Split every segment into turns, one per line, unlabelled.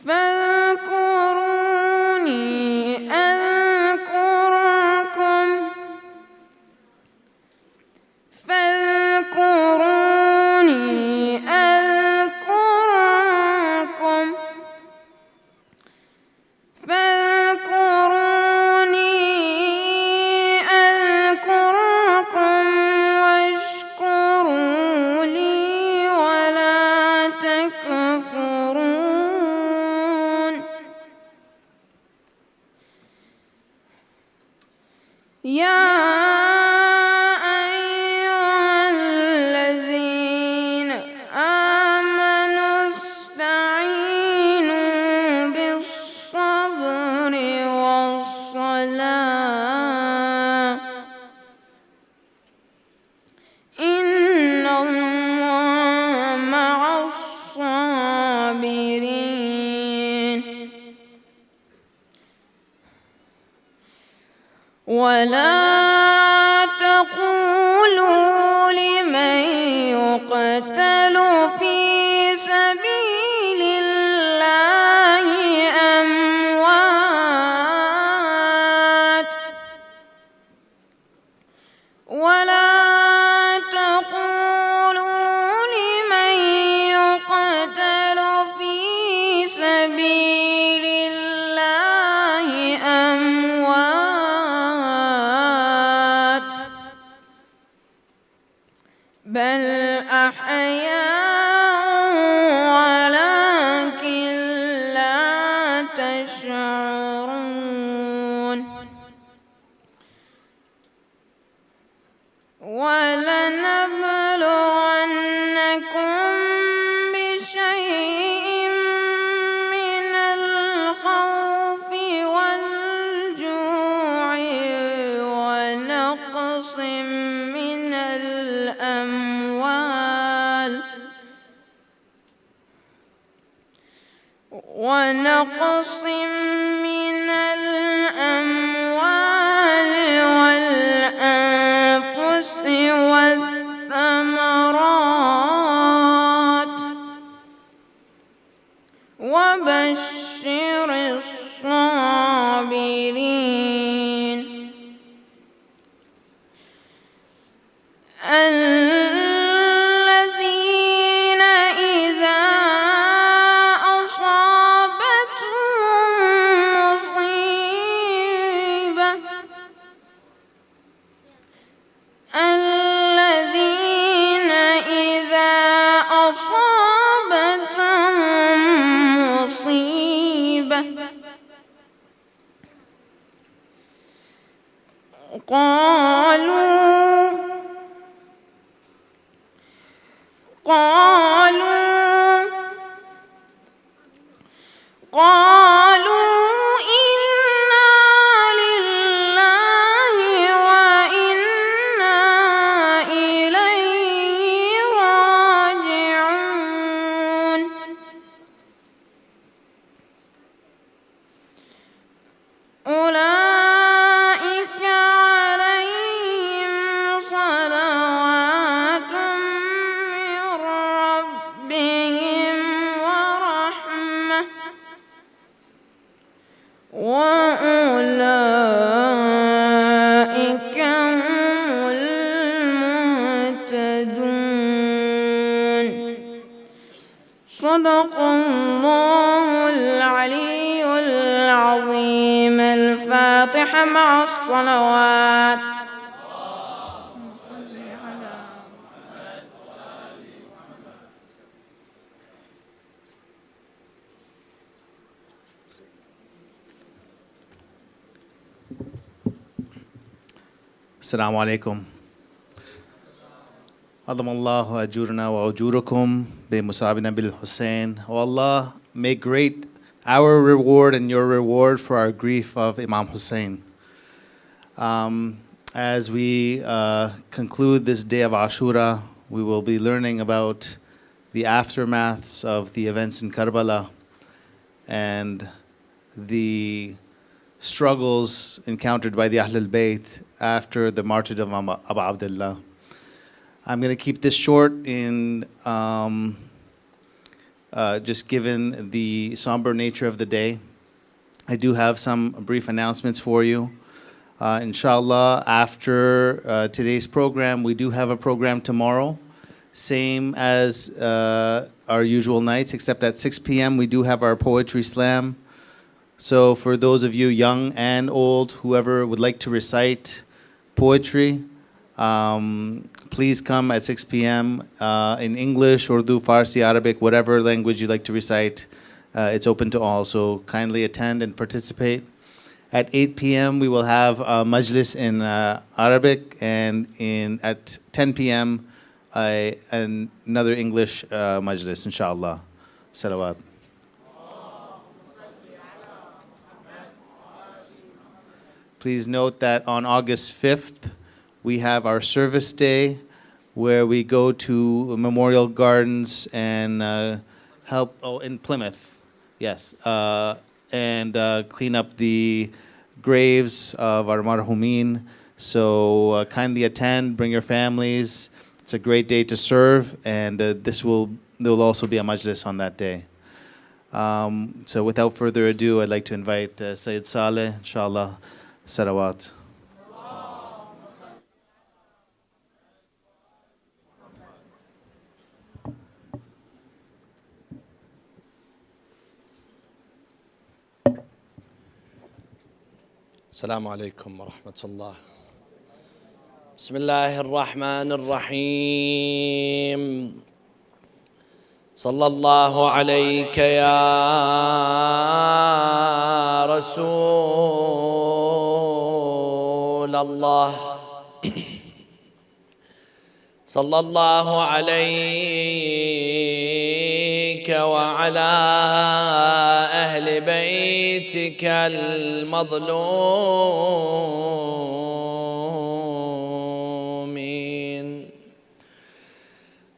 فاذكروني أذكركم فاذكروني أذكركم واشكروا لي ولا تكفرون يا أيها الذين آمنوا استعينوا بالصبر والصلاة إن الله مع الصابرين ولا تقولوا لمن يقتل في سبيل الله أموات ولا تقولوا لمن يقتل في سبيل الله أموات بل أحياء ولكن لا تشعرون ولنبلونكم بشيء من الخوف والجوع ونقص من الأموال والأنفس والثمرات وبشر الصابرين الذين إذا أصابتهم مصيبة قالوا إنا لله وإنا إليه راجعون أولئك عليهم صلوات من ربهم ورحمة وأولئك هم المهتدون صدق الله العلي العظيم. الفاتحة مع الصلوات.
Assalamu alaikum. عظم الله أجورنا وأجوركم بمصابنا بالحسين. Oh Allah, make great our reward and your reward for our grief of Imam Hussein. As we conclude this day of Ashura, we will be learning about the aftermaths of the events in Karbala and the struggles encountered by the Ahlul Bayt after the martyrdom of Abu Abdullah. I'm going to keep this short in just given the somber nature of the day. I do have some brief announcements for you. Inshallah, after today's program, we do have a program tomorrow, same as our usual nights, except at 6 p.m. we do have our poetry slam. So for those of you young and old, whoever would like to recite poetry, please come at 6 p.m. In English, Urdu, Farsi, Arabic, whatever language you'd like to recite. It's open to all, so kindly attend and participate. At 8 p.m. we will have a majlis in Arabic, and at 10 p.m. Another English majlis, inshallah. Salawat. Please note that on August 5th, we have our service day where we go to Memorial Gardens and help, in Plymouth, yes, and clean up the graves of our marhumin. So kindly attend, bring your families. It's a great day to serve, and there will also be a majlis on that day. So without further ado, I'd like to invite Sayyid Saleh, inshallah. Salawat.
السلام عليكم ورحمة الله. بسم الله الرحمن الرحيم. صلى الله عليك يا رسول الله. صلى الله عليك وعلى أهل بيتك المظلومين.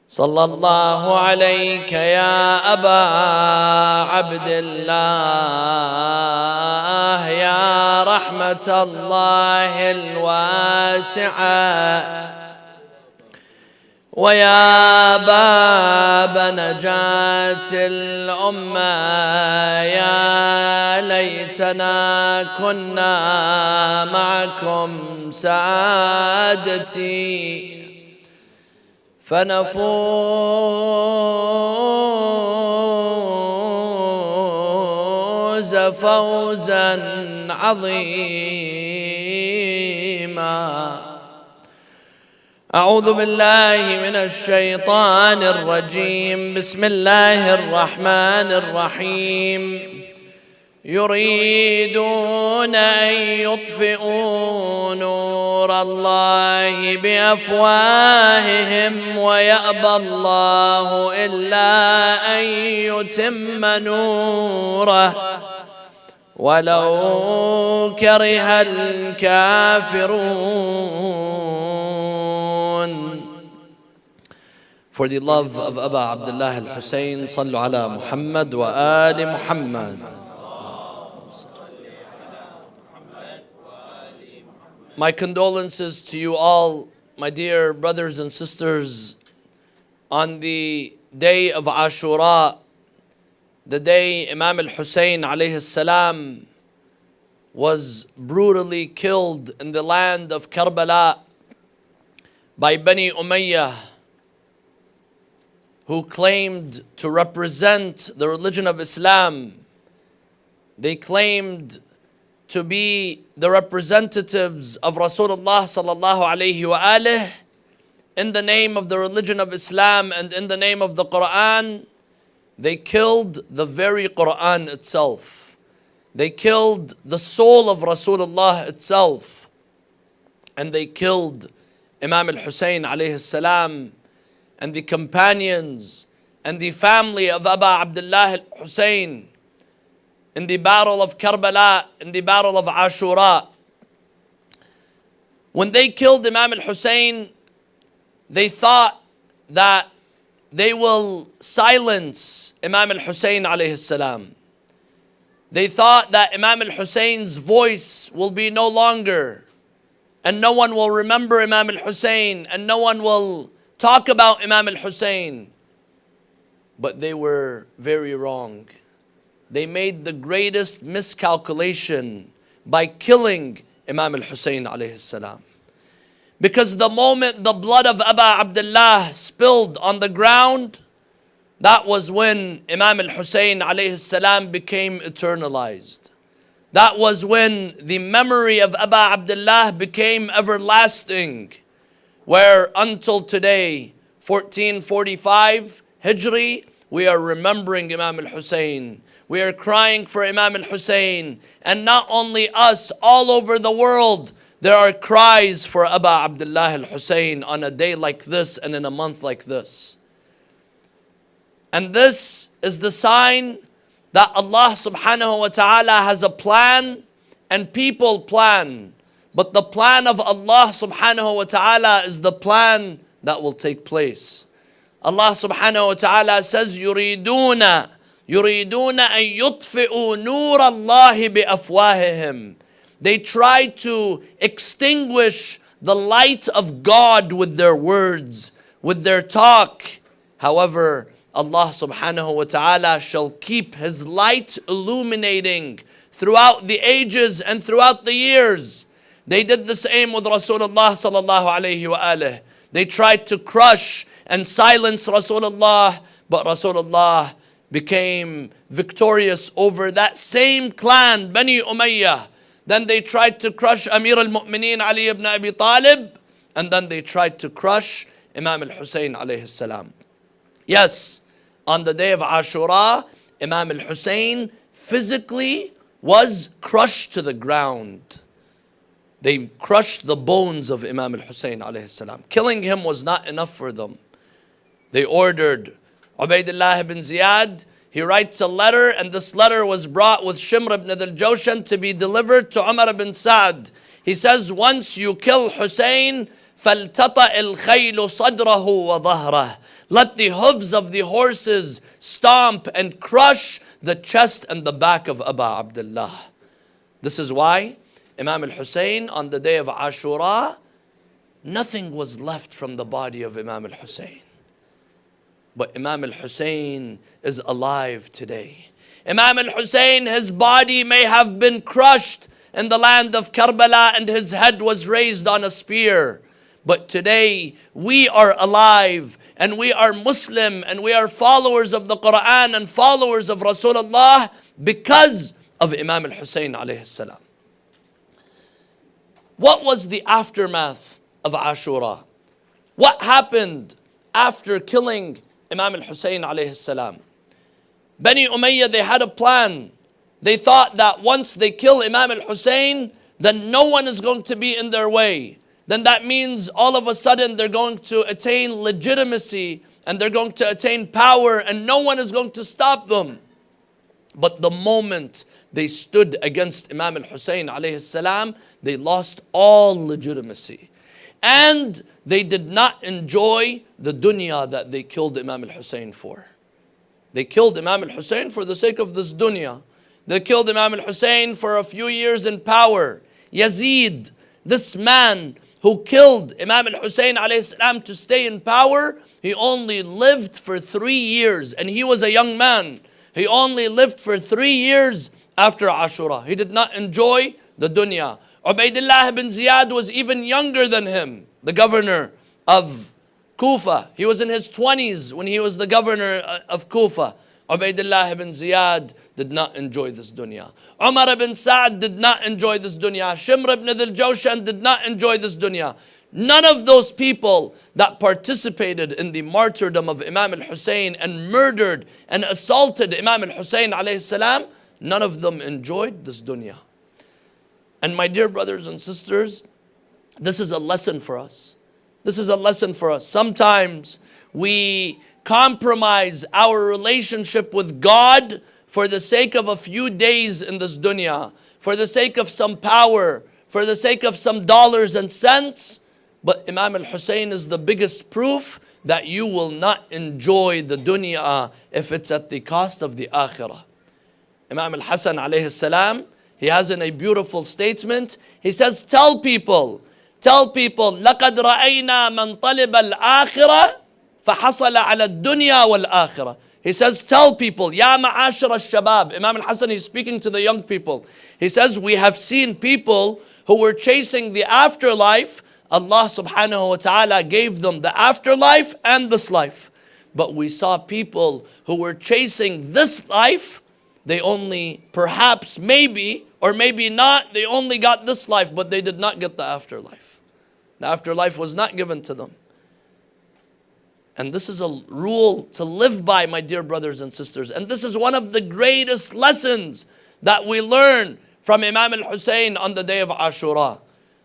صلى الله عليك يا أبا عبد الله، يا رحمة الله الواسعة، ويا باب نجاة الأمة. يا ليتنا كنا معكم سادتي فنفوز فوزا عظيما. أعوذ بالله من الشيطان الرجيم. بسم الله الرحمن الرحيم. يريدون أن يطفئوا نور الله بأفواههم ويأبى الله إلا أن يتم نوره ولو كره الكافرون. For the love of Aba Abdullah al-Hussein, صلوا على محمد وآل محمد. My condolences to you all, my dear brothers and sisters, on the day of Ashura, the day Imam al-Hussein alayhi salam was brutally killed in the land of Karbala by Bani Umayyah, who claimed to represent the religion of Islam. They claimed to be the representatives of Rasulullah sallallahu alayhi wa alihi in the name of the religion of Islam and in the name of the Quran. They killed the very Quran itself. They killed the soul of Rasulullah itself. And they killed Imam al-Hussein alayhi salam and the companions and the family of Aba Abdullah al-Hussein in the battle of Karbala, in the battle of Ashura. When they killed Imam al-Hussein, they thought that they will silence Imam al-Hussein alayhi salam. They thought that Imam al-Hussein's voice will be no longer, and no one will remember Imam al-Hussein, and no one will talk about Imam al-Hussein. but they were very wrong. They made the greatest miscalculation by killing Imam al-Hussein alayhi salam. Because the moment the blood of Abu Abdullah spilled on the ground, that was when Imam al-Hussein alayhi salam became eternalized. That was when the memory of Abu Abdullah became everlasting, where until today, 1445 Hijri, we are remembering Imam al-Hussein. We are crying for Imam al-Hussein. And not only us, all over the world, there are cries for Abu Abdullah al-Hussein on a day like this and in a month like this. And this is the sign that Allah subhanahu wa ta'ala has a plan and people plan. But the plan of Allah subhanahu wa ta'ala is the plan that will take place. Allah subhanahu wa ta'ala says, يُرِيدُونَ أَن يُطْفِئُوا نُورَ اللَّهِ بِأَفْوَاهِهِمْ. They try to extinguish the light of God with their words, with their talk. However, Allah subhanahu wa ta'ala shall keep His light illuminating throughout the ages and throughout the years. They did the same with Rasulullah sallallahu alayhi wa alihi. They tried to crush and silence Rasulullah, but Rasulullah became victorious over that same clan, Bani Umayyah. Then they tried to crush Amir al-Mu'mineen Ali ibn Abi Talib, and then they tried to crush Imam al-Hussein alayhi salam. Yes, on the day of Ashura, Imam al-Hussein physically was crushed to the ground. They crushed the bones of Imam al-Hussein alayhi salam. Killing him was not enough for them. They ordered Ubaidullah ibn Ziyad. He writes a letter, and this letter was brought with Shimr ibn al-Jawshan to be delivered to Umar ibn Sa'd. He says, once you kill Hussein, فَالْتَطَأِ الْخَيْلُ صَدْرَهُ وَظَهْرَهُ. Let the hooves of the horses stomp and crush the chest and the back of Abu Abdullah. This is why Imam al-Hussein on the day of Ashura, nothing was left from the body of Imam al-Hussein. But Imam al-Hussein is alive today. Imam al-Hussein, his body may have been crushed in the land of Karbala and his head was raised on a spear. But today we are alive and we are Muslim and we are followers of the Quran and followers of Rasulullah because of Imam al-Hussein alayhi salam. What was the aftermath of Ashura? What happened after killing Imam al-Hussein alayhi salam? Bani Umayyah, they had a plan. They thought that once they kill Imam al-Hussein, then no one is going to be in their way. Then that means all of a sudden they're going to attain legitimacy and they're going to attain power and no one is going to stop them. But the moment they stood against Imam al-Hussein alayhi salam, they lost all legitimacy. And they did not enjoy the dunya that they killed Imam al-Hussein for. They killed Imam al-Hussein for the sake of this dunya. They killed Imam al-Hussein for a few years in power. Yazid, this man who killed Imam al-Hussein alayhi salam to stay in power, he only lived for 3 years and he was a young man. He only lived for 3 years after Ashura. He did not enjoy the dunya. Ubaidullah ibn Ziyad was even younger than him, the governor of Kufa. He was in his 20s when he was the governor of Kufa. Ubaidullah ibn Ziyad did not enjoy this dunya. Umar ibn Sa'd did not enjoy this dunya. Shimr ibn al-Jawshan did not enjoy this dunya. None of those people that participated in the martyrdom of Imam al-Hussein and murdered and assaulted Imam al-Hussein alayhi salam, none of them enjoyed this dunya. And my dear brothers and sisters, this is a lesson for us. This is a lesson for us. Sometimes we compromise our relationship with God for the sake of a few days in this dunya, for the sake of some power, for the sake of some dollars and cents. But Imam al-Hussein is the biggest proof that you will not enjoy the dunya if it's at the cost of the akhirah. Imam al-Hasan alayhi salam, he has in a beautiful statement, he says, tell people, لَقَدْ رَأَيْنَا مَنْ طَلِبَ الْآخِرَةِ فَحَصَلَ عَلَى الدُّنْيَا وَالْآخِرَةِ. He says, tell people, Ya ma'ashara al-shabab. Imam al-Hasan is speaking to the young people. He says, we have seen people who were chasing the afterlife. Allah subhanahu wa ta'ala gave them the afterlife and this life. But we saw people who were chasing this life. They only, perhaps, maybe, or maybe not, they only got this life, but they did not get the afterlife. The afterlife was not given to them. And this is a rule to live by, my dear brothers and sisters. And this is one of the greatest lessons that we learn from Imam al-Hussein on the day of Ashura.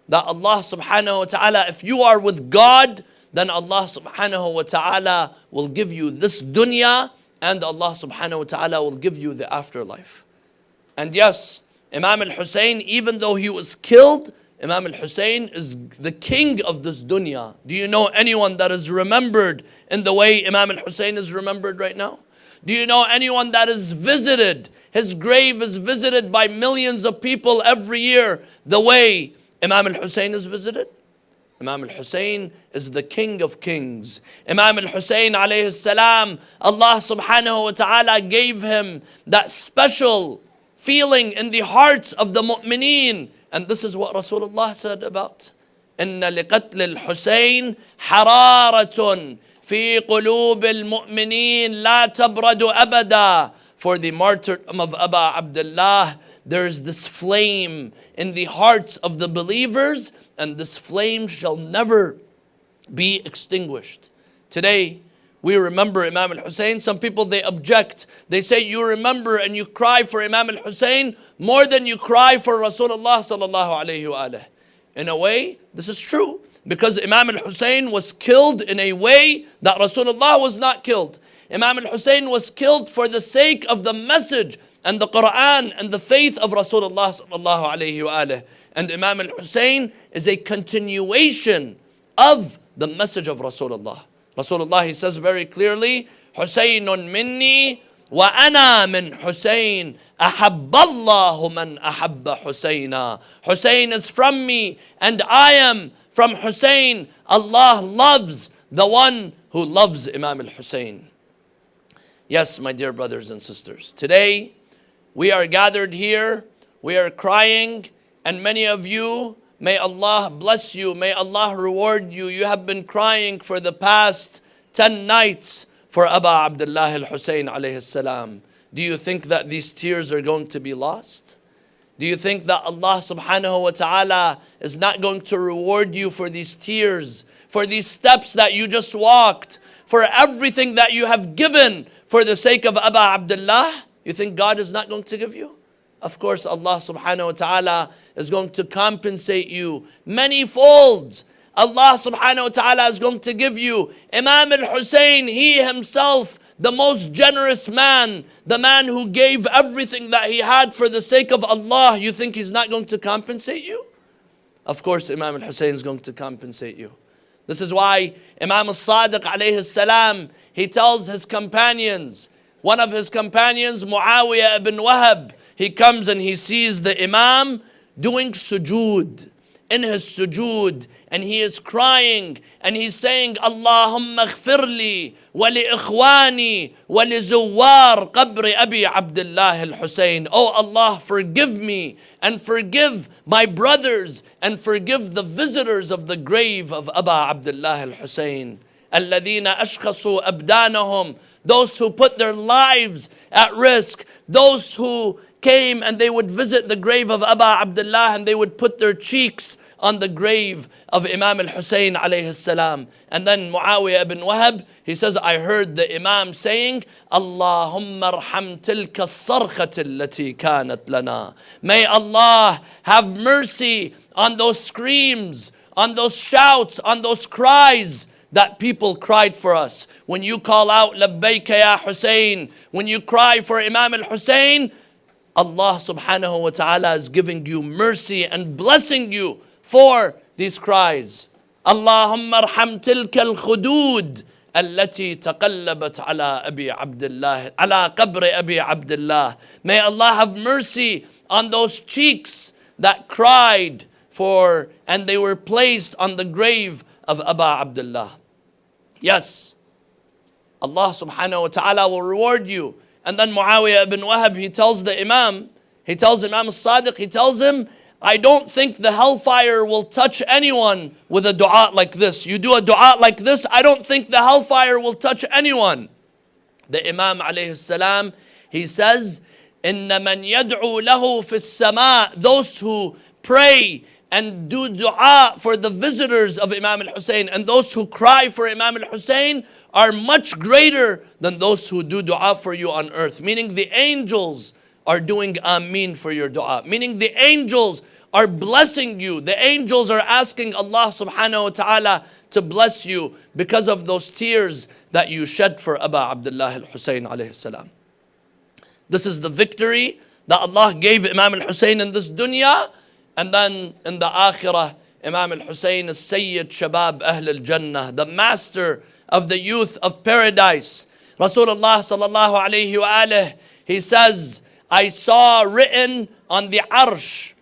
That Allah subhanahu wa ta'ala, if you are with God, then Allah subhanahu wa ta'ala will give you this dunya, and Allah subhanahu wa ta'ala will give you the afterlife. And yes, Imam al-Hussein, even though he was killed, Imam al-Hussein is the king of this dunya. Do you know anyone that is remembered in the way Imam al-Hussein is remembered right now? Do you know anyone that is visited? His grave is visited by millions of people every year the way Imam al-Hussein is visited? Imam al-Hussein is the king of kings. Imam al-Hussein alayhi salam, Allah subhanahu wa ta'ala gave him that special feeling in the hearts of the mu'mineen. And this is what Rasulullah said about. إن لقتل الحسين حرارة في قلوب المؤمنين لا تبرد أبدا. For the martyrdom of Abu Abdullah, there is this flame in the hearts of the believers, and this flame shall never be extinguished. Today, we remember Imam al-Hussein. Some people, they object. They say you remember and you cry for Imam al-Hussein more than you cry for Rasulullah sallallahu alayhi wa alayhi. In a way, this is true, because Imam al-Hussein was killed in a way that Rasulullah was not killed. Imam al-Hussein was killed for the sake of the message and the Quran and the faith of Rasulullah sallallahu alayhi wa alayhi. And Imam al-Hussein is a continuation of the message of Rasulullah. Rasulullah, he says very clearly, Husaynun minni wa ana min Husayn. Ahabballahu man ahabba Husayna. Hussein is from me and I am from Hussein. Allah loves the one who loves Imam al-Hussein. Yes, my dear brothers and sisters, today we are gathered here, we are crying, and many of you, may Allah bless you, may Allah reward you. You have been crying for the past 10 nights for Abu Abdullah al-Hussein alayhi salam. Do you think that these tears are going to be lost? Do you think that Allah subhanahu wa ta'ala is not going to reward you for these tears, for these steps that you just walked, for everything that you have given for the sake of Abu Abdullah? You think God is not going to give you? Of course, Allah subhanahu wa ta'ala is going to compensate you many folds. Allah subhanahu wa ta'ala is going to give you. Imam al-Hussein, he himself, the most generous man, the man who gave everything that he had for the sake of Allah, you think he's not going to compensate you? Of course, Imam al-Hussein is going to compensate you. This is why Imam al-Sadiq alayhi salam, he tells his companions, one of his companions, Muawiyah ibn Wahab, he comes and he sees the Imam doing sujood, in his sujood, and he is crying and he's saying, Allahumma ighfirli wa li ikhwani wa li zuwar qabri Abi Abdullah al-Hussein. Oh Allah, forgive me and forgive my brothers and forgive the visitors of the grave of Abu Abdullah al-Hussein. Alladhina ashkhasu abdanahum, those who put their lives at risk, those who came and they would visit the grave of Abu Abdullah and they would put their cheeks on the grave of Imam al-Hussein alayhi salam. And then Muawiyah ibn Wahab, he says, I heard the Imam saying, Allahumma arham tilka as-sarkhati allati kanat lana. May Allah have mercy on those screams, on those shouts, on those cries that people cried for us. When you call out, Labbayka ya Hussein, when you cry for Imam al-Hussein, Allah subhanahu wa ta'ala is giving you mercy and blessing you for these cries. Allahumma arham tilka al-khudud allati taqallabat ala Abi Abdullah, ala qabri Abi Abdullah. May Allah have mercy on those cheeks that cried for, and they were placed on the grave of Abu Abdullah. Yes, Allah subhanahu wa ta'ala will reward you. And then Muawiyah ibn Wahab, he tells Imam al-Sadiq, he tells him, I don't think the hellfire will touch anyone with a dua like this. You do a dua like this, I don't think the hellfire will touch anyone. The Imam alayhi salam, he says, إِنَّ مَنْ يَدْعُو لَهُ فِي السَّمَاءِ, those who pray and do dua for the visitors of Imam al-Hussein and those who cry for Imam al-Hussein are much greater than those who do dua for you on earth. Meaning the angels are doing ameen for your dua. Meaning the angels are blessing you. The angels are asking Allah subhanahu wa ta'ala to bless you because of those tears that you shed for Aba Abdullah al-Hussein alayhi salam. This is the victory that Allah gave Imam al-Hussein in this dunya. And then in the akhirah, Imam al-Hussein is Sayyid Shabab Ahl al-Jannah, the master of the youth of paradise. Rasulullah sallallahu alayhi wa alihi, he says, I saw written on the arsh.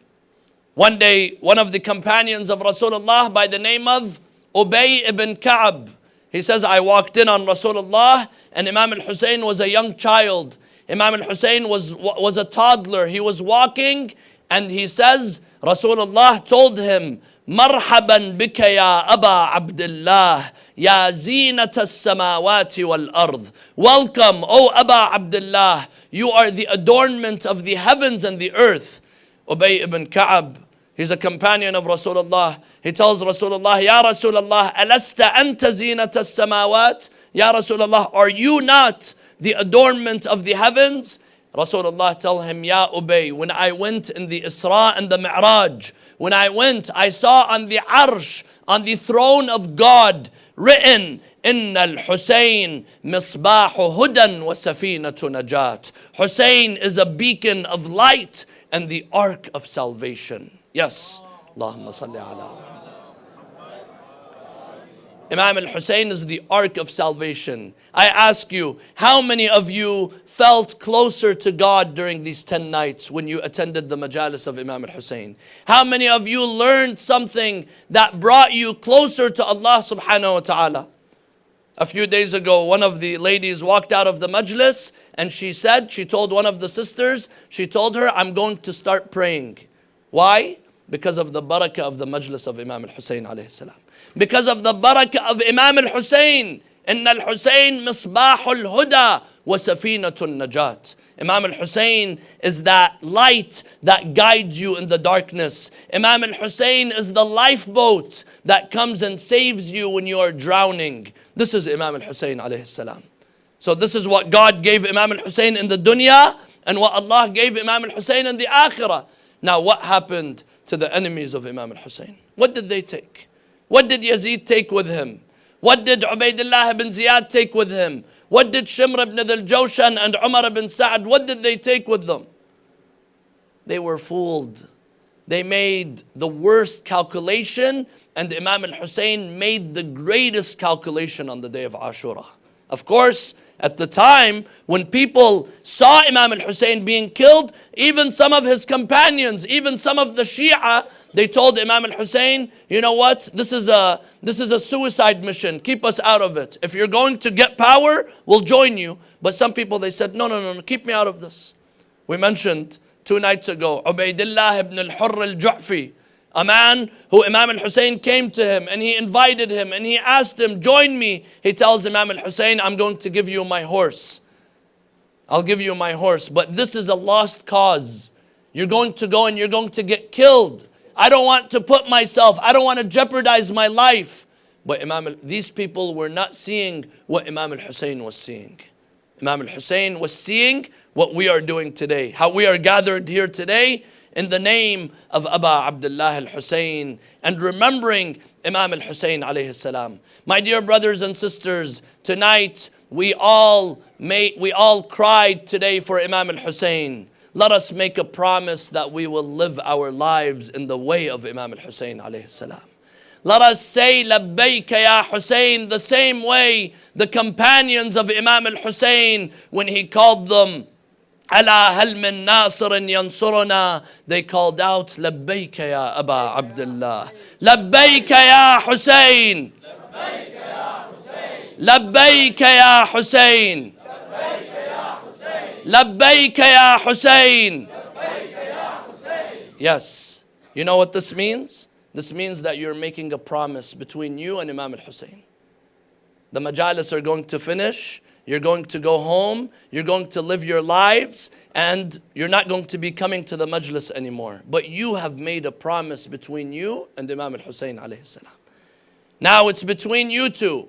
One day, one of the companions of Rasulullah by the name of Ubay ibn Ka'b, he says, I walked in on Rasulullah and Imam al-Hussein was a young child. Imam al-Hussein was a toddler. He was walking and he says, Rasulullah told him, Marhaban bika ya Aba Abdullah, ya zinata as-samawati wal ard. Welcome, O Aba Abdullah, you are the adornment of the heavens and the earth. Ubay ibn Ka'b, he's a companion of Rasulullah. He tells Rasulullah, Ya Rasulullah, alasta anta zinata as-samawat? Ya Rasulullah, are you not the adornment of the heavens? Rasulullah tell him, Ya Ubay, when I went in the Isra and the Mi'raj, when I went, I saw on the arsh, on the throne of God, written, Inna al-Husayn misbahu hudan wa safinatu najat. Hussein is a beacon of light and the ark of salvation. Yes. Allahumma salli ala. Imam al-Hussein is the ark of salvation. I ask you, how many of you felt closer to God during these 10 nights when you attended the majalis of Imam al-Hussein? How many of you learned something that brought you closer to Allah subhanahu wa ta'ala? A few days ago, one of the ladies walked out of the majlis and she told one of the sisters, she told her, I'm going to start praying. Why? Because of the barakah of the majlis of Imam al-Hussein alayhi salam. Because of the barakah of Imam al-Hussein. Inna al-Hussein misbahul huda wa safinatun najat. Imam al-Hussein is that light that guides you in the darkness. Imam al-Hussein is the lifeboat that comes and saves you when you are drowning. This is Imam al-Hussein alayhi salam. So this is what God gave Imam al-Hussein in the dunya and what Allah gave Imam al-Hussein in the akhirah. Now what happened to the enemies of Imam al-Hussein? What did they take? What did Yazid take with him? What did Ubaidullah ibn Ziyad take with him? What did Shimr ibn al-Jawshan and Umar ibn Sa'ad, what did they take with them? They were fooled. They made the worst calculation and Imam al-Hussein made the greatest calculation on the day of Ashura. Of course, at the time when people saw Imam al-Hussein being killed, even some of his companions, even some of the Shia, they told Imam al-Hussein, you know what, this is a suicide mission, keep us out of it. If you're going to get power, we'll join you. But some people, they said, no, keep me out of this. We mentioned 2 nights ago, Ubaidullah ibn al-Hurr al-Ju'fi, a man who Imam al-Hussein came to him and he invited him and he asked him, join me. He tells Imam al-Hussein, I'm going to give you my horse. I'll give you my horse, but this is a lost cause. You're going to go and you're going to get killed. I don't want to put myself, I don't want to jeopardize my life. But these people were not seeing what Imam al-Hussein was seeing. Imam al-Hussein was seeing what we are doing today. How we are gathered here today in the name of Aba Abdullah al-Hussein and remembering Imam al-Hussein alayhi salam. My dear brothers and sisters, tonight we all cried today for Imam al-Hussein. Let us make a promise that we will live our lives in the way of Imam al-Hussein alayhi salam. Let us say labbayka ya Hussein the same way the companions of Imam al-Hussein, when he called them ala hal min nasirin yansuruna, they called out labbayka ya Aba Abdullah, labbayka ya Hussein, لبيك يا حسين لبيك يا حسين. Yes. You know what this means? This means that you're making a promise between you and Imam al-Hussein. The majalis are going to finish. You're going to go home. You're going to live your lives. And you're not going to be coming to the majlis anymore. But you have made a promise between you and Imam al-Hussein alayhi salam. Now it's between you two.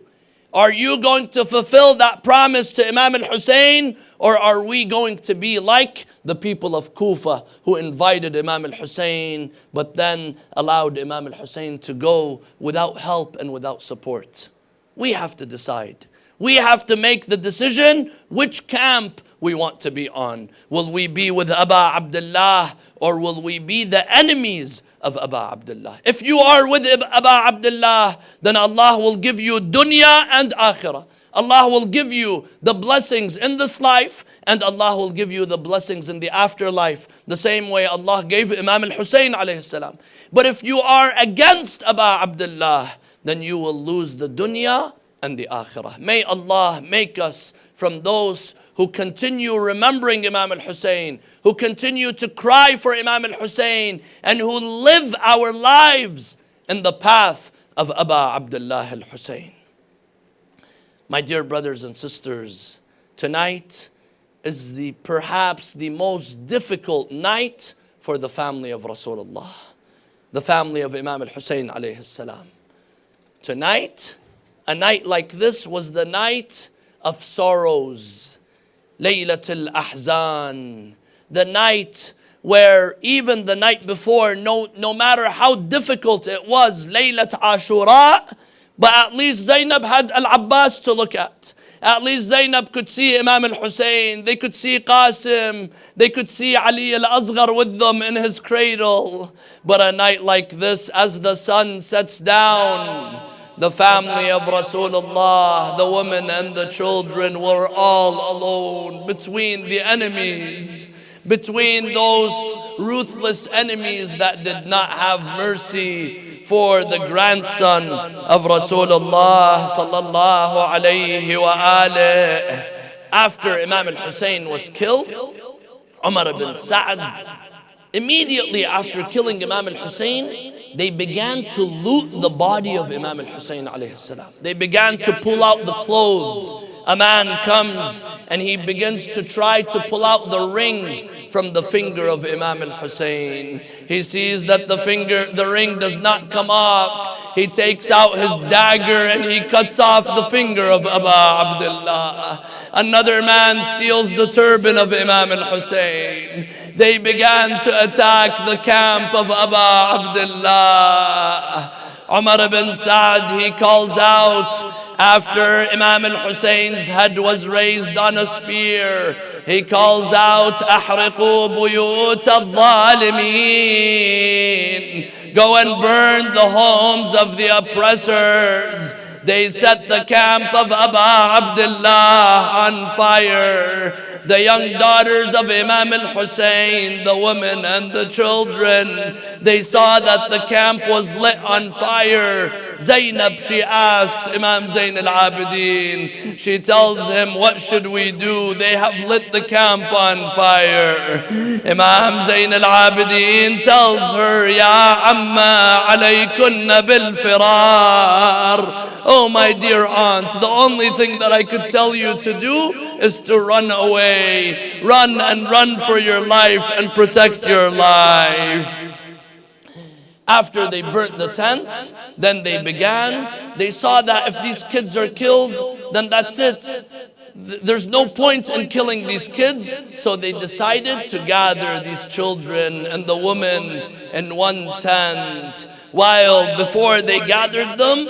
Are you going to fulfill that promise to Imam al-Hussein? Or are we going to be like the people of Kufa who invited Imam al-Hussein but then allowed Imam al-Hussein to go without help and without support? We have to decide. We have to make the decision which camp we want to be on. Will we be with Aba Abdullah or will we be the enemies of Aba Abdullah? If you are with Aba Abdullah, then Allah will give you dunya and akhirah. Allah will give you the blessings in this life and Allah will give you the blessings in the afterlife. The same way Allah gave Imam al-Hussein alayhi salam. But if you are against Aba Abdullah, then you will lose the dunya and the akhirah. May Allah make us from those who continue remembering Imam al-Hussein, who continue to cry for Imam al-Hussein, and who live our lives in the path of Aba Abdullah al-Hussein. My dear brothers and sisters, tonight is perhaps the most difficult night for the family of Rasulullah, the family of Imam al-Hussein alayhi salam. Tonight, a night like this was the night of sorrows, Laylatul Ahzan, the night where even the night before, no matter how difficult it was, Laylat Ashura, but at least Zainab had Al-Abbas to look at. At least Zainab could see Imam al-Hussein. They could see Qasim. They could see Ali al-Asghar with them in his cradle. But a night like this, as the sun sets down, the family of Rasulullah, the women and the children were all alone between the enemies, between those ruthless enemies that did not have mercy for the grandson of Rasulullah sallallahu alayhi wa alih. After Imam al-Hussein was killed, Umar ibn Sa'd, immediately after killing Imam al-Hussein, they began to loot the body of Imam al-Hussein alayhi salam. They began to pull out the clothes. A man comes and he begins to try to pull out the ring from the finger of Imam al-Hussein. He sees that the ring does not come off. He takes out his dagger and he cuts off the finger of Aba Abdullah. Another man steals the turban of Imam al-Hussein. They began to attack the camp of Aba Abdullah. Umar ibn Sa'd, he calls out after Imam al-Hussein's head was raised on a spear. He calls out, أحرقوا بيوت الظالمين. Go and burn the homes of the oppressors. They set the camp of Aba Abdullah on fire. The young daughters of Imam al-Hussein, the women and the children, they saw that the camp was lit on fire. Zainab, she asks Imam Zain al-Abidin, she tells him, what should we do? They have lit the camp on fire. Imam Zain al-Abidin tells her, Ya amma alaykunna bil firar. Oh my dear aunt, the only thing that I could tell you to do is to run away. Run and run for your life and protect your life. After they burnt the tents, then they saw that if these kids are killed, then that's it. There's no point in killing these kids. So they decided to gather these children and the women in one tent. While before they gathered them,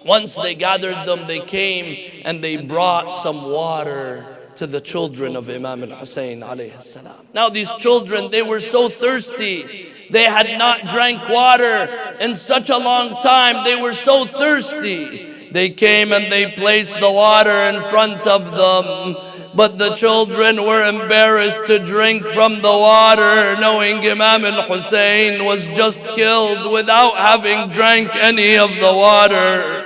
once they gathered them, they came and they brought some water to the children of Imam al-Hussein alayhi salam. Now these children, they were so thirsty. They had not drank water in such a long time. They were so thirsty. They came and they placed the water in front of them. But the children were embarrassed to drink from the water, knowing Imam al-Hussein was just killed without having drank any of the water.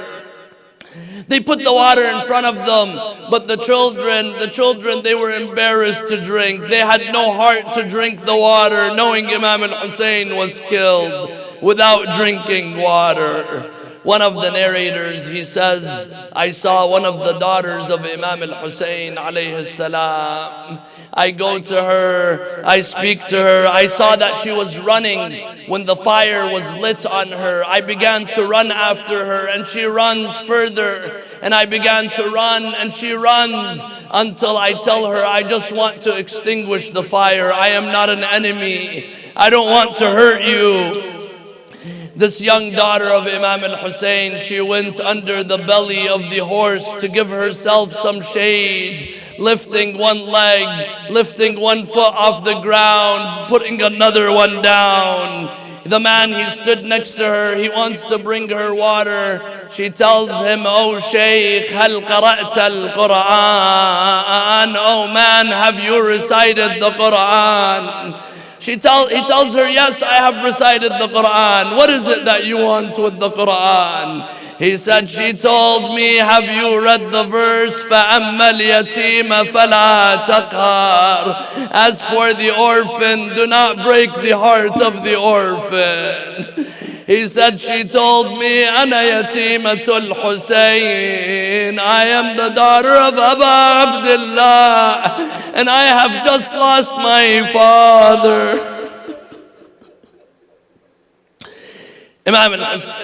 They put the water in front of them, but the children, they were embarrassed to drink. They had no heart to drink the water, knowing Imam al-Hussein was killed without drinking water. One of the narrators, he says, I saw one of the daughters of Imam al-Hussein alayhi salam. I go to her, I speak to her. I saw that she was running when the fire was lit on her. I began to run after her, and she runs further. And I began to run, and she runs until I tell her, I just want to extinguish the fire. I am not an enemy. I don't want to hurt you. This young daughter of Imam al-Hussein, she went under the belly of the horse to give herself some shade, lifting one leg, lifting one foot off the ground, putting another one down. The man, he stood next to her, he wants to bring her water. She tells him, oh Shaykh, hal qara'ta al-Quran? Oh man, have you recited the Quran? He tells her, yes, I have recited the Quran. What is it that you want with the Quran? He said, she told me, have you read the verse, فَأَمَّا الْيَتِيمَ فَلَا تَقْهَرْ? As for the orphan, do not break the heart of the orphan. He said, she told me, أَنَا يَتِيمَةُ الْحُسَيْنِ, I am the daughter of Aba Abdullah, and I have just lost my father. Imam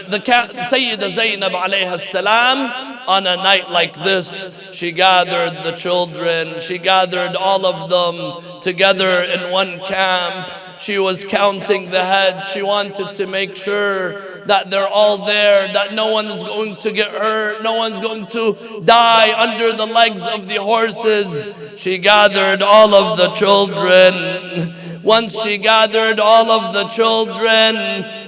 the Sayyidah Zainab alayha salam, on a night like this, she gathered the children, she gathered all of them together in one camp. She was counting the heads. She wanted to make sure that they're all there, that no one is going to get hurt, no one's going to die under the legs of the horses. She gathered all of the children. Once she gathered all of the children,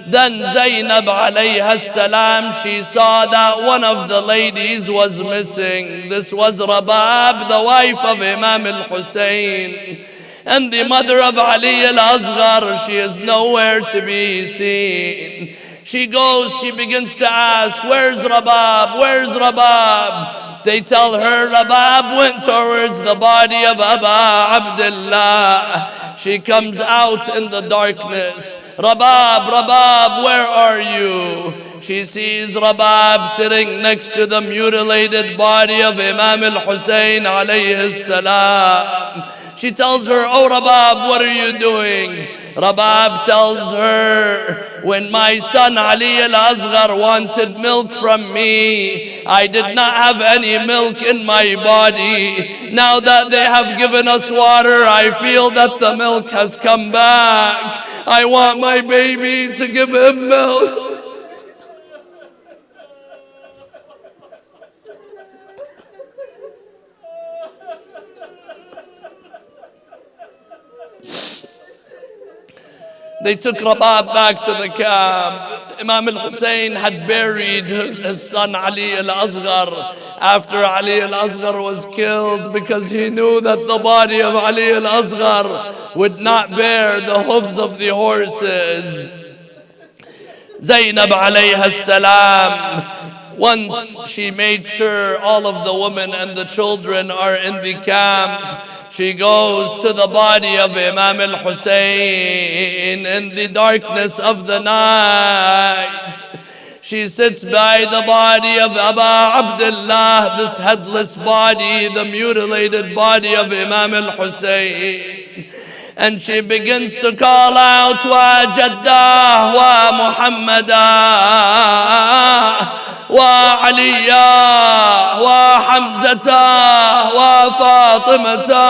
then Zainab alayha salam, she saw that one of the ladies was missing. This was Rabab, the wife of Imam al-Hussein, and the mother of Ali al-Asghar. She is nowhere to be seen. She goes, she begins to ask, where's Rabab? Where's Rabab? They tell her Rabab went towards the body of Aba Abdullah. She comes out in the darkness. Rabab, Rabab, where are you? She sees Rabab sitting next to the mutilated body of Imam al-Hussein alayhi salam. She tells her, oh Rabab, what are you doing? Rabab tells her, when my son Ali al-Asghar wanted milk from me, I did not have any milk in my body. Now that they have given us water, I feel that the milk has come back. I want my baby to give him milk. They took Rabab back to the camp. Imam al-Hussein had buried his son Ali al-Asghar after Ali al-Asghar was killed, because he knew that the body of Ali al-Asghar would not bear the hooves of the horses. Zainab alayha salam, once she made sure all of the women and the children are in the camp, she goes to the body of Imam al-Hussein in the darkness of the night. She sits by the body of Aba Abdullah, this headless body, the mutilated body of Imam al-Hussein. And she begins to call out, wa Jaddah, wa Muhammadah, wa Aliyah, wa Hamzatah, wa Fatimata.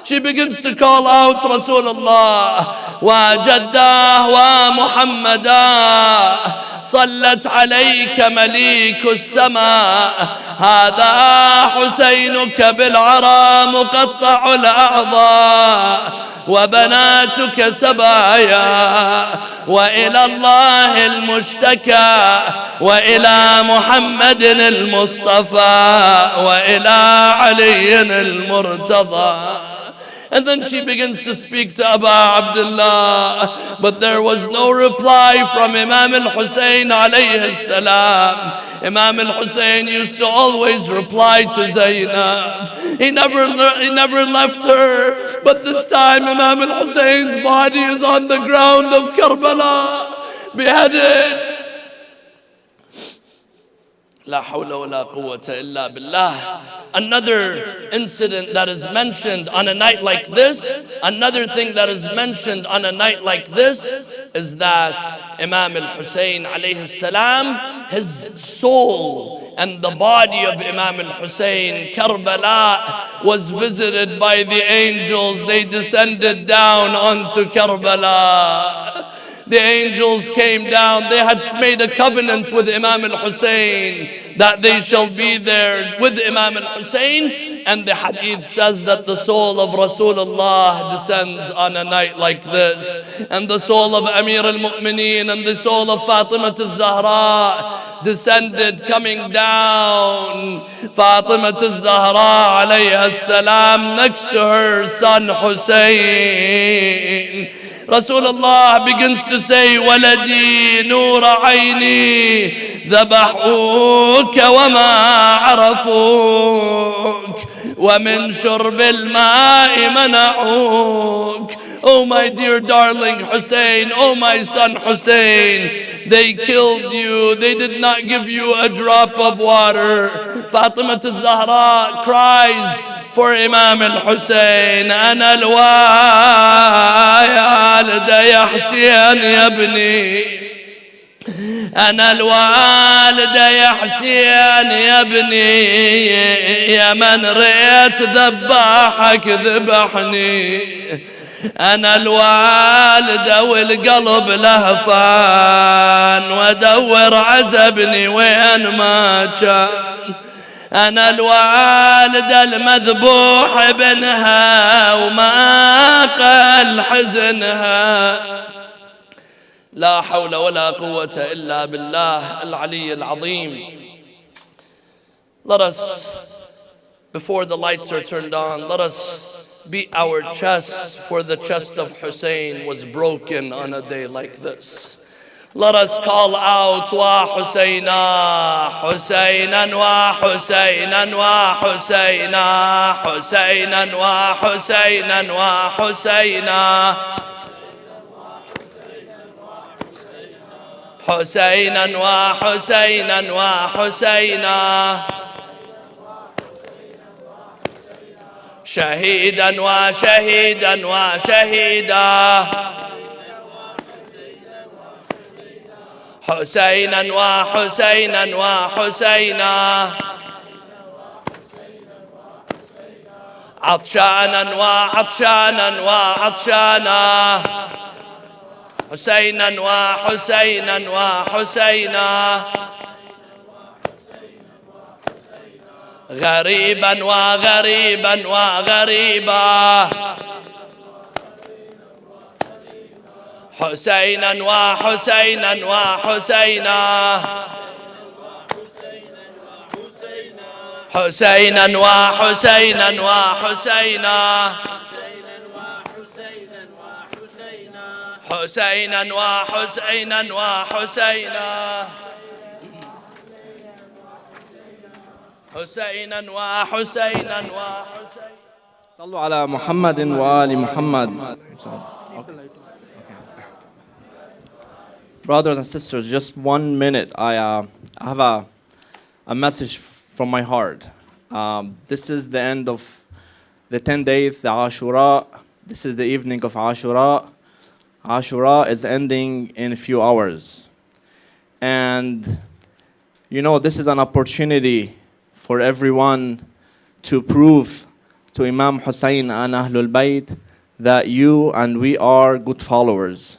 She begins to call out Rasulullah, wa Jaddah, wa Muhammadah. صلت عليك مليك السماء، هذا حسينك بالعرى مقطع الأعضاء، وبناتك سبايا، وإلى الله المشتكى، وإلى محمد المصطفى، وإلى علي المرتضى. And then she begins to speak to Aba Abdullah, but there was no reply from Imam al-Hussein alayhi salam. Imam al-Hussein used to always reply to Zainab. He never left her. But this time Imam al-Hussein's body is on the ground of Karbala, beheaded. La hawla wa la quwwata illa billah. Another incident that is mentioned on a night like this, another thing that is mentioned on a night like this is that Imam al-Hussein alayhi salam, his soul and the body of Imam al-Hussein, Karbala, was visited by the angels. They descended down onto Karbala. The angels came down. They had made a covenant with Imam al-Hussein that they shall be there with Imam al-Hussein. And the hadith says that the soul of Rasulullah descends on a night like this. And the soul of Amir al-Mu'mineen and the soul of Fatima al-Zahra descended, coming down. Fatima al-Zahra alayha salam next to her son Hussein. Rasulullah begins to say, Waladi nur ayni dhabahuka wa ma arafuk wa min shurb al-ma'i mana'uk. Oh my dear darling Hussein, oh my son Hussein, they killed you. They did not give you a drop of water. Fatima al-Zahra cries for Imam al-Hussein. أنا الوالد يا حسين يا ابني، أنا الوالد يا حسين يا ابني، يا من ريت ذباحك ذبحني. أنا الوالد والقلب لهفان، وادور عزبني وين ما كان. أنا الوالد المذبوح ابنها وما قل حزنها. لا حول ولا قوة إلا بالله العلي العظيم. Let us, before the lights are turned on, let us beat our chests, for the chest of Hussein was broken on a day like this. Let us call out, Wa Husayna, Husaynan wa Husaynan wa Husayna, Husaynan wa Husaynan wa Husayna, Husaynan wa Husaynan wa Husayna, Shahidan wa Shahidan wa Shahida, حسينا وحسينا وحسينا، عطشانا وعطشانا وعطشانا، حسينا وحسينا وحسينا، غريبا وغريبا وغريبا، حسينا وحسينا وحسينا، حسينا وحسينا وحسينا، حسينا وحسينا وحسينا، حسينا وحسينا وحسينا.
صلوا على محمد وآل محمد. Brothers and sisters, just 1 minute. I have a message from my heart. This is the end of the 10 days, the Ashura. This is the evening of Ashura. Ashura is ending in a few hours. And, you know, this is an opportunity for everyone to prove to Imam Hussein and Ahlul Bayt that you and we are good followers.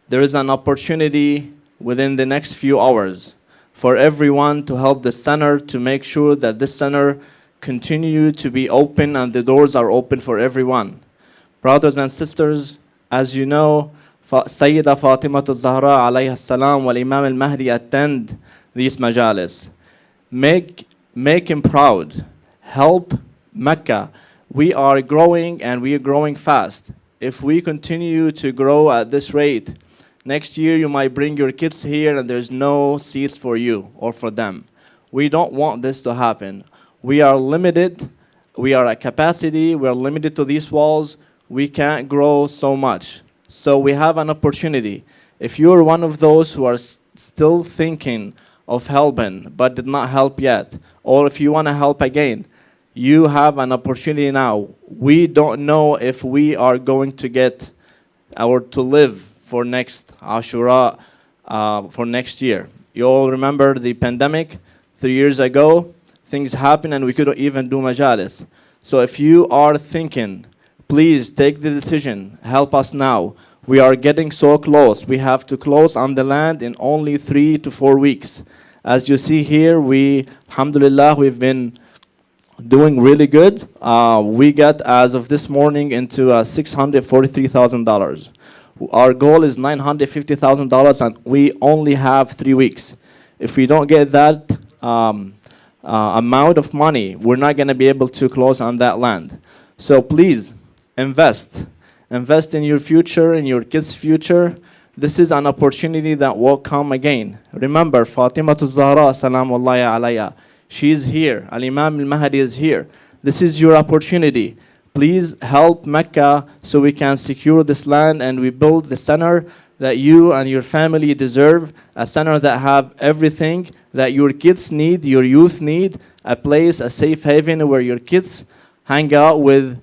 There is an opportunity within the next few hours for everyone to help the center to make sure that this center continue to be open and the doors are open for everyone. Brothers and sisters, as you know, Sayyida Fatima al-Zahra alayha salam wal Imam al-Mahdi attend these majalis. Make him proud. Help Mecca. We are growing and we are growing fast. If we continue to grow at this rate, next year you might bring your kids here and there's no seats for you or for them. We don't want this to happen. We are limited. We are at capacity. We are limited to these walls. We can't grow so much. So we have an opportunity. If you're one of those who are still thinking of helping but did not help yet, or if you want to help again, you have an opportunity now. We don't know if we are going to get or to live for next Ashura, for next year. You all remember the pandemic 3 years ago. Things happened and we couldn't even do majalis. So if you are thinking, please take the decision, help us now. We are getting so close. We have to close on the land in only 3 to 4 weeks. As you see here, alhamdulillah, we've been doing really good. We got, as of this morning, into $643,000. Our goal is $950,000, and we only have 3 weeks. If we don't get that amount of money, we're not going to be able to close on that land. So please, invest. Invest in your future, in your kids' future. This is an opportunity that will come again. Remember, Fatima Zahra, salamullahi alayha, she's here. Al-Imam al-Mahdi is here. This is your opportunity. Please help Mecca so we can secure this land and we build the center that you and your family deserve, a center that have everything that your kids need, your youth need, a place, a safe haven where your kids hang out within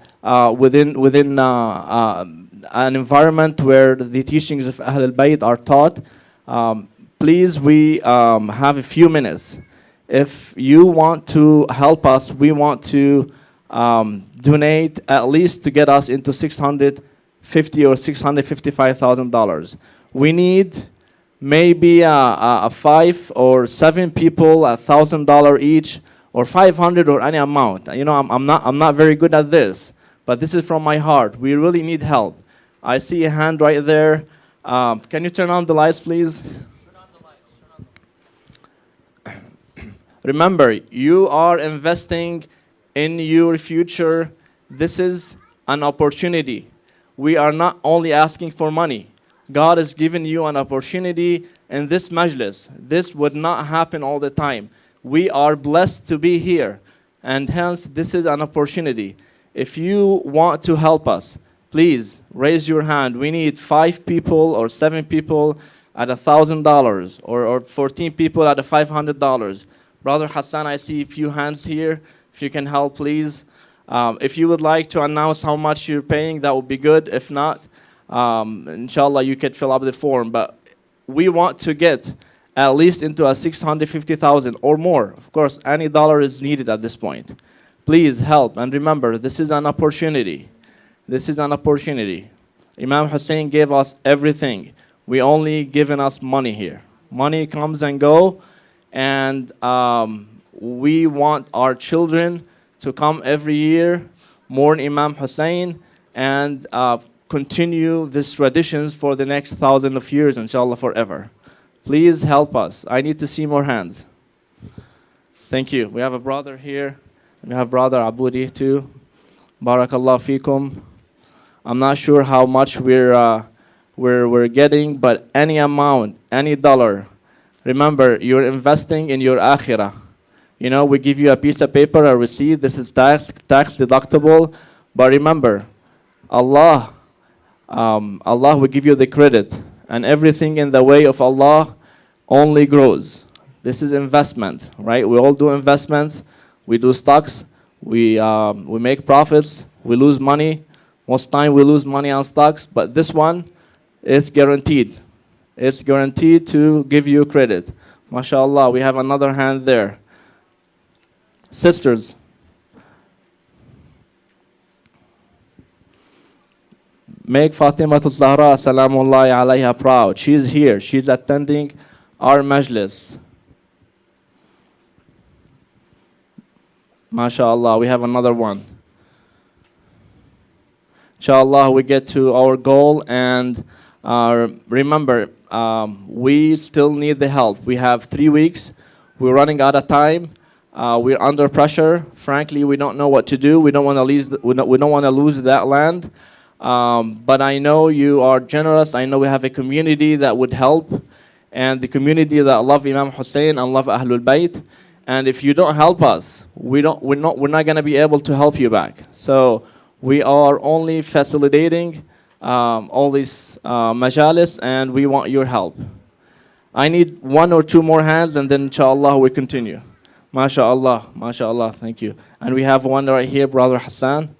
an environment where the teachings of Ahl al-Bayt are taught. Please, we have a few minutes. If you want to help us, we want to donate at least to get us into $650,000 or $655,000. We need maybe 5 or 7 people, $1,000 each, or 500 or any amount. You know, I'm not very good at this, but this is from my heart. We really need help. I see a hand right there. Can you turn on the lights, please? Turn on the lights. Remember, you are investing in your future. This is an opportunity. We are not only asking for money. God has given you an opportunity in this majlis. This would not happen all the time. We are blessed to be here, and hence this is an opportunity. If you want to help us, please raise your hand. We need 5 people or 7 people at $1,000 or 14 people at $500. Brother Hassan, I see a few hands here. If you can help, please. If you would like to announce how much you're paying, that would be good. If not, inshallah, you could fill up the form. But we want to get at least into a $650,000 or more. Of course, any dollar is needed at this point. Please help. And remember, this is an opportunity. This is an opportunity. Imam Hussein gave us everything. We only given us money here. Money comes and go, and we want our children to come every year, mourn Imam Hussein, and continue these traditions for the next 1,000 of years, inshallah, forever. Please help us. I need to see more hands. Thank you. We have a brother here. We have brother Abudi too. Barakallah fikum. I'm not sure how much we're getting, but any amount, any dollar. Remember, you're investing in your akhirah. You know, we give you a piece of paper, a receipt. This is tax deductible. But remember, Allah will give you the credit, and everything in the way of Allah only grows. This is investment, right? We all do investments. We do stocks. We make profits. We lose money. Most time we lose money on stocks, but this one is guaranteed. It's guaranteed to give you credit. MashaAllah, we have another hand there. Sisters, make Fatima Zahra, salamullahi alayha, proud. She's here. She's attending our majlis. MashaAllah, we have another one. Inshallah, we get to our goal, and remember, we still need the help. We have 3 weeks. We're running out of time. We're under pressure. Frankly, we don't know what to do. We don't want to lose. We don't want to lose that land. But I know you are generous. I know we have a community that would help, and the community that love Imam Hussein and love Ahlul Bayt. And if you don't help us, we're not going to be able to help you back. So we are only facilitating all these majalis, and we want your help. I need 1 or 2 more hands, and then inshallah we continue. MashaAllah, MashaAllah, thank you. And we have one right here, Brother Hassan.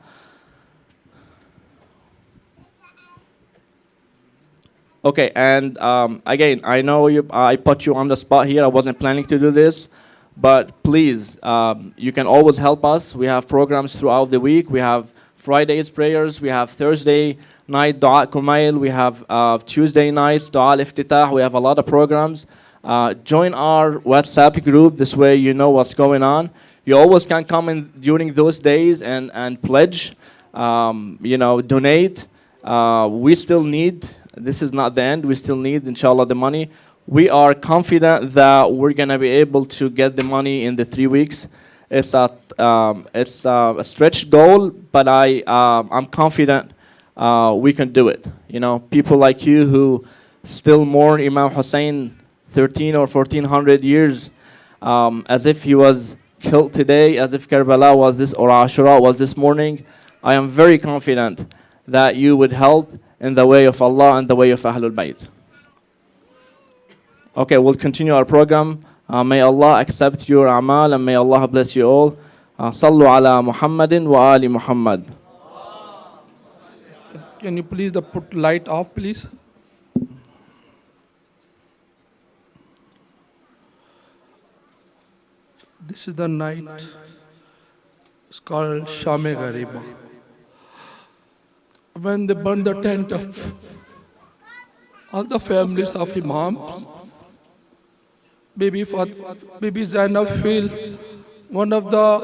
Okay, and again, I know I put you on the spot here. I wasn't planning to do this, but please, you can always help us. We have programs throughout the week. We have Friday's prayers. We have Thursday night Dua Kumail. We have Tuesday nights Dua Al-Iftitah. We have a lot of programs. Join our WhatsApp group. This way you know what's going on. You always can come in during those days and pledge, donate. We still need, this is not the end, we still need, inshallah, the money. We are confident that we're going to be able to get the money in the 3 weeks. It's a stretch goal, but I'm confident we can do it. People like you who still mourn Imam Hussein 13 or 1400 years as if he was killed today, as if Karbala was this, or Ashura was this morning. I am very confident that you would help in the way of Allah and the way of Ahlul Bayt. Okay, we'll continue our program. May Allah accept your amal, and may Allah bless you all. Sallu ala Muhammadin wa ali Muhammad.
Can you please put light off, please? This is the night. It's called Sham-e Ghariba. When they burn the tent of all the families of Imams, Bibi Zainab feel one of the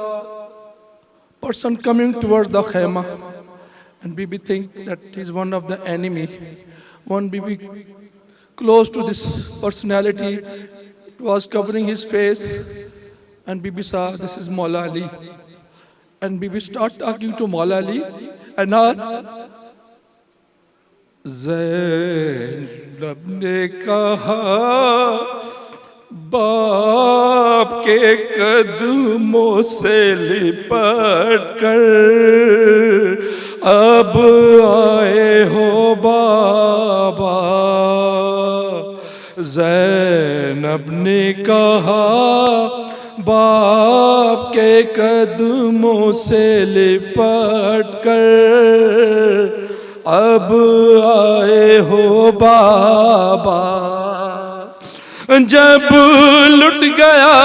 person coming towards the khema, and Bibi think that he's one of the enemy. One Bibi close to this personality was covering his face, and Bibi saw this is Maula Ali, and Bibi start talking to Maula Ali and asked, Zainab ne kaha باپ کے قدموں سے لپٹ کر اب آئے ہو بابا زینب نے کہا باپ کے قدموں سے لپٹ کر اب آئے ہو بابا جب لٹ گیا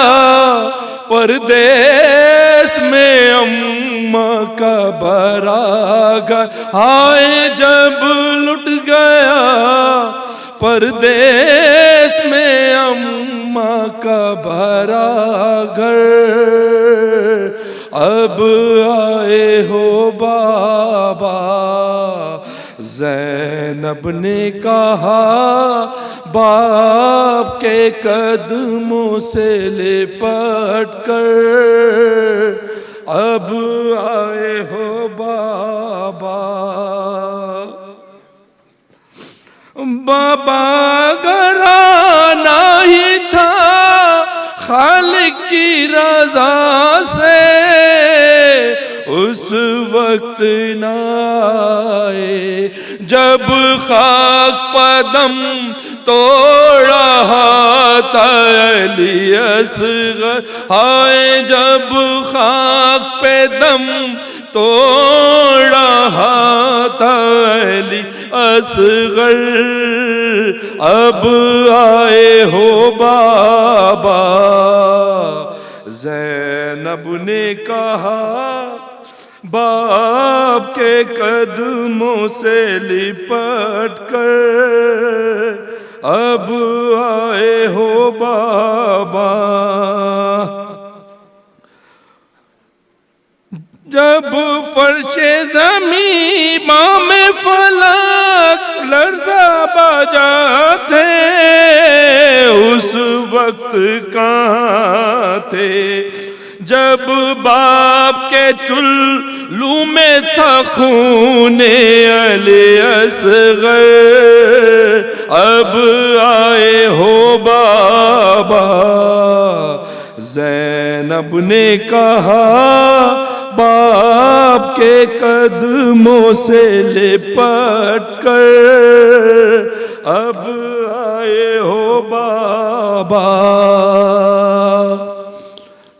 پردیس میں اماں کا بھرا گھر ہائے جب لٹ گیا پردیس میں اماں کا بھرا گھر اب آئے ہو بابا زینب نے کہا باپ کے قدموں سے لپٹ کر اب آئے ہو بابا بابا گھرانہ ہی تھا خالق کی رضا سے اس وقت نہ آئے جب خاک پدم توڑا تھا علی اصغر ہائے جب خاک پہ دم توڑا تھا علی اصغر اب آئے ہو بابا زینب نے کہا باپ کے قدموں سے لپٹ کر اب آئے ہو بابا جب فرش زمین بام فلک لرزہ بجا تھے اس وقت کہاں تھے جب باپ کے چلو میں تھا خون علی اصغر اب آئے ہو بابا زینب نے کہا باپ کے قدموں سے لپٹ کر اب آئے ہو بابا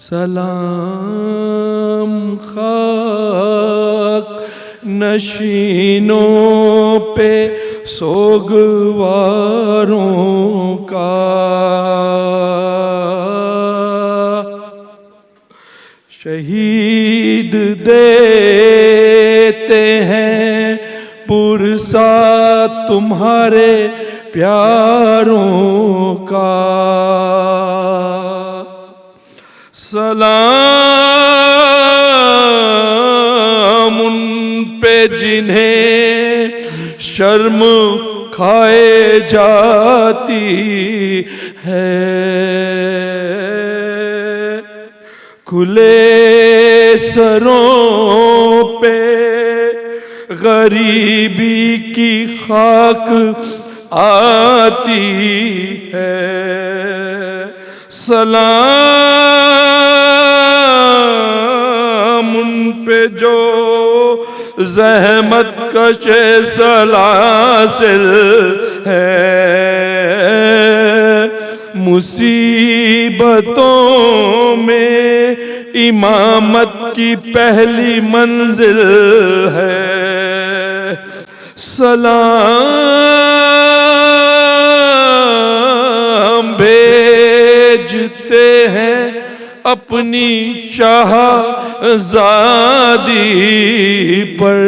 سلام خاک نشینوں پہ سوگواروں کا شہید دیتے ہیں پرسا تمہارے پیاروں کا سلام ان پہ جنہیں شرم کھائے جاتی ہے کھلے سروں پہ غریبی کی خاک آتی ہے سلام ان پہ جو زحمت کش سلاسل ہے مصیبتوں میں امامت کی پہلی منزل ہے سلام بھیجتے ہیں اپنی شاہزادی پر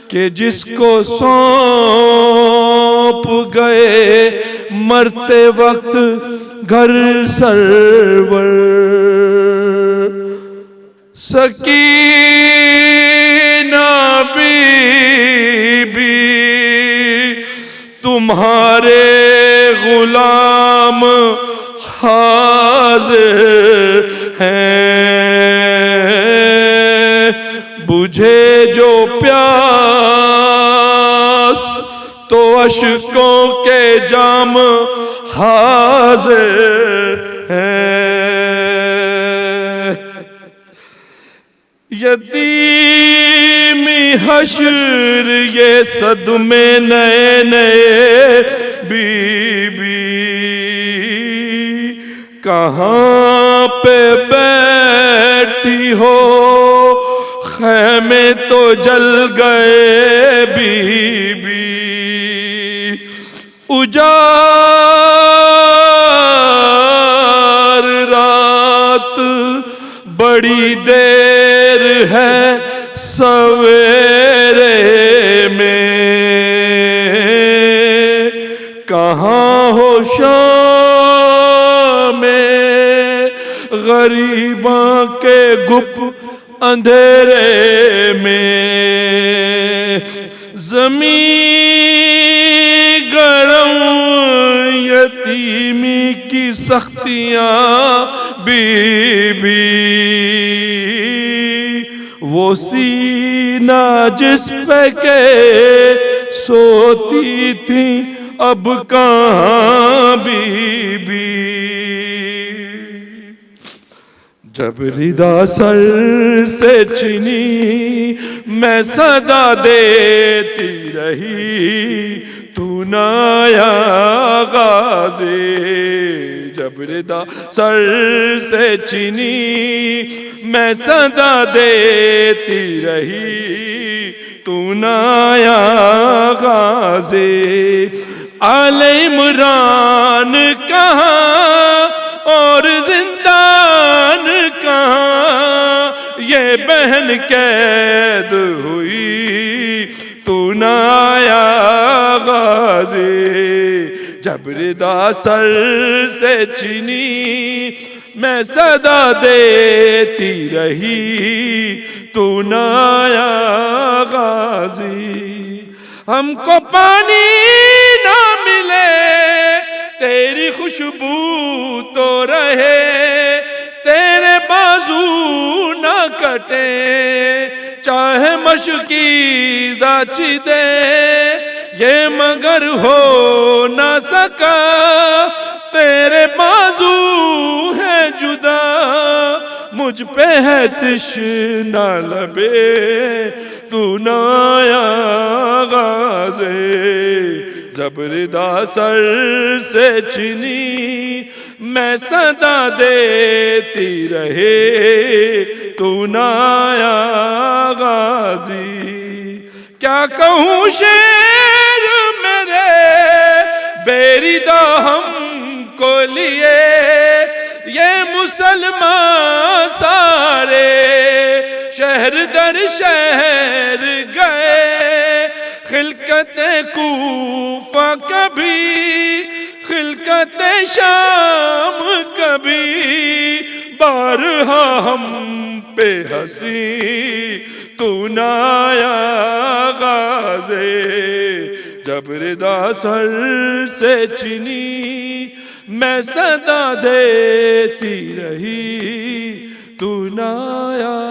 کہ جس کو سونپ گئے مرتے وقت گھر سرور سکینہ بی بی تمہارے غلام حاضر ہیں بجھے جو پیاس تو اشکوں کے جام حاضر ہیں یتیمی حشر یہ صدمے نئے نئے بی بی کہاں پہ بیٹھی ہو خیمے تو جل گئے بی بی اجار رات بڑی دیر ہے سویرے میں کہاں ہو شام میں غریباں کے گپ اندھیرے میں زمین گرم یتیمی کی سختیاں بی بی وہ سینہ جس پہ کے سوتی تھی اب کہاں بی بی جب ردا سر سے چھنی میں صدا دیتی رہی تو نہ آیا غازی جب ردا سر سے چھنی میں صدا دیتی رہی تو نہ آیا غازی آل عمران کہاں اور زندان کہاں یہ بہن قید ہوئی تو نہ آیا غازی جب ردا سر سے چھنی میں صدا دیتی رہی تو نہ آیا غازی ہم کو پانی نہ ملے تیری خوشبو تو رہے تیرے بازو نہ کٹے چاہے مشکیزہ چھدے یہ مگر ہو نہ سکا تیرے بازو ہے جدا، مجھ پہ ہے تشنا لبے تو نہ آیا غازے، جب ردا سر سے چنی میں صدا دیتی رہے تو نہ آیا غازی۔ کیا کہوں شعر میرے بیریدہ ہم کو لیے، یہ مسلمان سارے شہر در شہر گئے، خلقت کوفہ کبھی خلقت شام کبھی، بارہا ہم پہ ہنسی تو نہ آیا غازے، جب ردا سر سے چنی میں صدا دیتی رہی تو نہ آیا